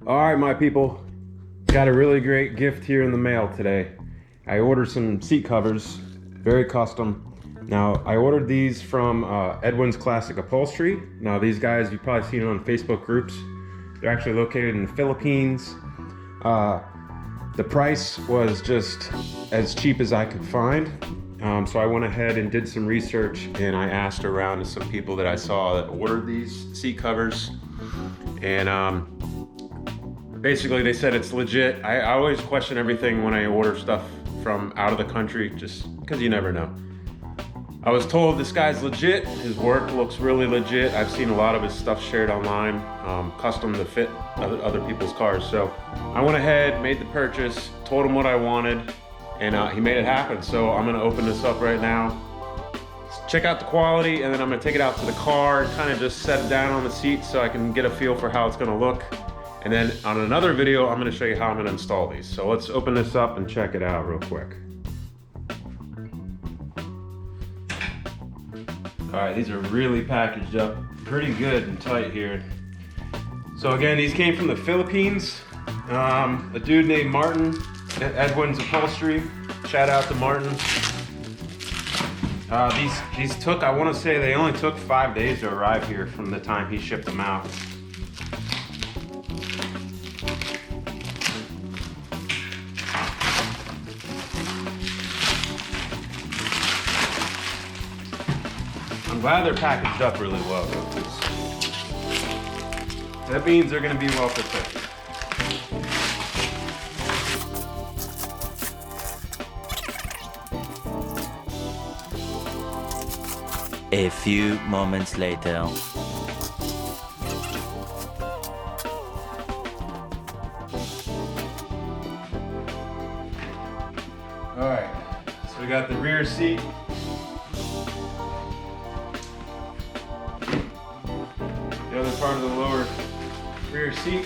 All right, my people, got a really great gift here in the mail today. I ordered some seat covers, very custom. Now, I ordered these from Edwin's Classic Upholstery. Now, these guys, you've probably seen them on Facebook groups. They're actually located in the Philippines. The price was just as cheap as I could find. So I went ahead and did some research, and I asked around to some people that I saw that ordered these seat covers. And basically they said it's legit. I always question everything when I order stuff from out of the country, just because you never know. I was told this guy's legit. His work looks really legit. I've seen a lot of his stuff shared online, custom to fit other people's cars. So I went ahead, made the purchase, told him what I wanted, and he made it happen. So I'm gonna open this up right now, check out the quality, and then I'm gonna take it out to the car and kind of just set it down on the seat so I can get a feel for how it's gonna look. And then on another video, I'm gonna show you how I'm gonna install these. So let's open this up and check it out real quick. All right, these are really packaged up, pretty good and tight here. So again, these came from the Philippines. A dude named Martin at Edwin's Upholstery. Shout out to Martin. These took, I want to say they only took 5 days to arrive here from the time he shipped them out. I'm glad they're packaged up really well though, because that means they're going to be well protected. A few moments later. Alright, so we got the rear seat. The other part of the lower rear seat.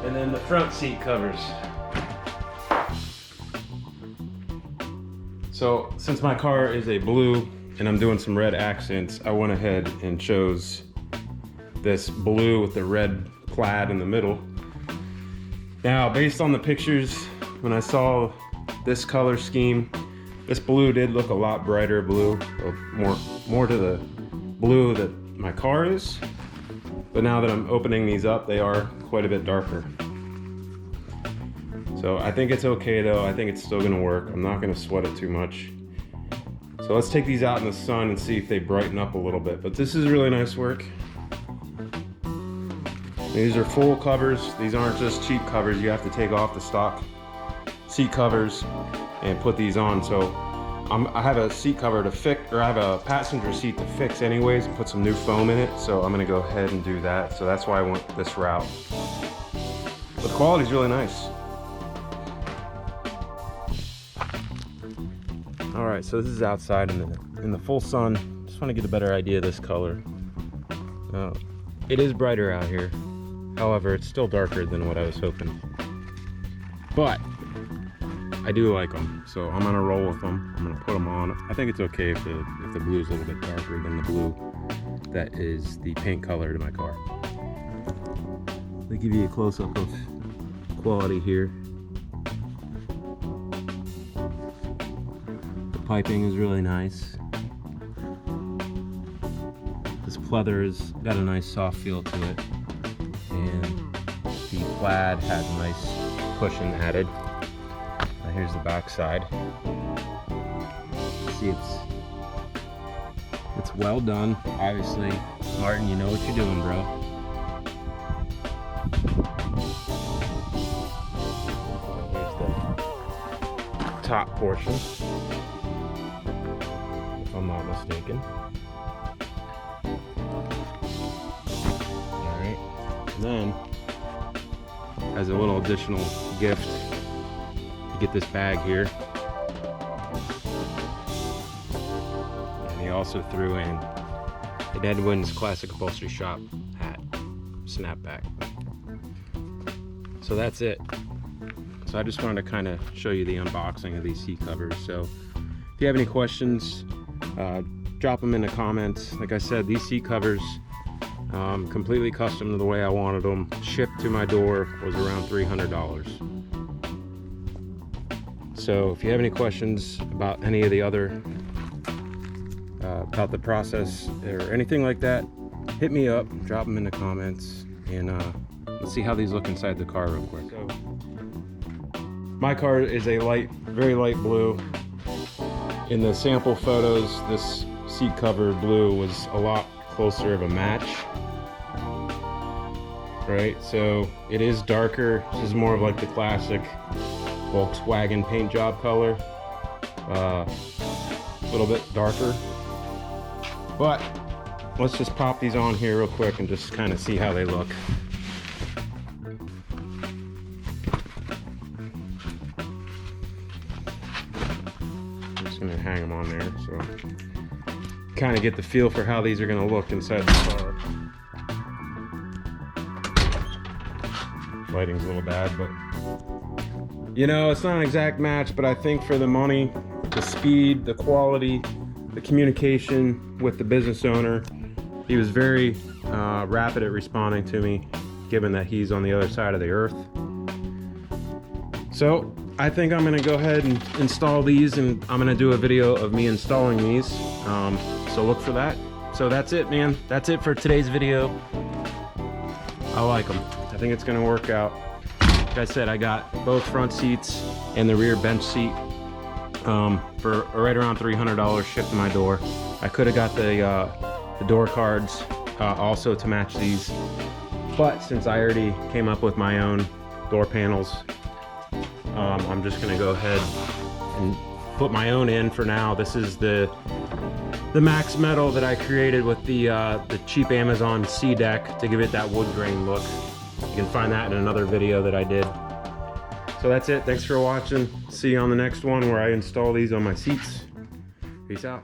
And then the front seat covers. So since my car is a blue and I'm doing some red accents, I went ahead and chose this blue with the red plaid in the middle. Now, based on the pictures, when I saw this color scheme, this blue did look a lot brighter blue, or more to the blue that my car is. But now that I'm opening these up, they are quite a bit darker. So I think it's okay though. I think it's still gonna work. I'm not gonna sweat it too much. So let's take these out in the sun and see if they brighten up a little bit. But this is really nice work. These are full covers. These aren't just cheap covers. You have to take off the stock seat covers and put these on. So I have a seat cover to fix, or I have a passenger seat to fix anyways and put some new foam in it. So I'm gonna go ahead and do that. So that's why I went this route. But the quality's really nice. All right, so this is outside in the full sun. Just want to get a better idea of this color. It is brighter out here. However, it's still darker than what I was hoping. But I do like them, so I'm gonna roll with them. I'm gonna put them on. I think it's okay if the blue is a little bit darker than the blue that is the paint color to my car. Let me give you a close-up of quality here. Piping is really nice. This pleather has got a nice soft feel to it, and the plaid has a nice cushion added. Here's the back side. See, it's well done. Obviously, Martin, you know what you're doing, bro. Here's the top portion, if I'm not mistaken. Alright, then as a little additional gift, you get this bag here. And he also threw in an Edwin's Classic Upholstery Shop hat, snapback. So that's it. So I just wanted to kind of show you the unboxing of these seat covers. So if you have any questions, drop them in the comments. Like I said, these seat covers Completely custom to the way I wanted them. Shipped to my door was around $300. So if you have any questions about any of the other about the process or anything like that, hit me up, drop them in the comments, and let's see how these look inside the car real quick. So, my car is a light, very light blue. In the sample photos, this seat cover blue was a lot closer of a match. Right, so it is darker. This is more of like the classic Volkswagen paint job color. A little bit darker. But let's just pop these on here real quick and just kind of see how they look. I'm just gonna hang them on there so kind of get the feel for how these are gonna look inside the car. Lighting's a little bad, but you know, it's not an exact match, but I think for the money, the speed, the quality, the communication with the business owner, he was very rapid at responding to me, given that he's on the other side of the earth. So I think I'm gonna go ahead and install these, and I'm gonna do a video of me installing these. So look for that. So that's it, man. That's it for today's video. I like them. I think it's gonna work out. Like I said, I got both front seats and the rear bench seat for right around $300 shipped to my door. I could have got the door cards also to match these, but since I already came up with my own door panels, I'm just gonna go ahead and put my own in for now. This is the max metal that I created with the cheap Amazon C deck to give it that wood grain look. You can find that in another video that I did. So that's it. Thanks for watching. See you on the next one where I install these on my seats. Peace out.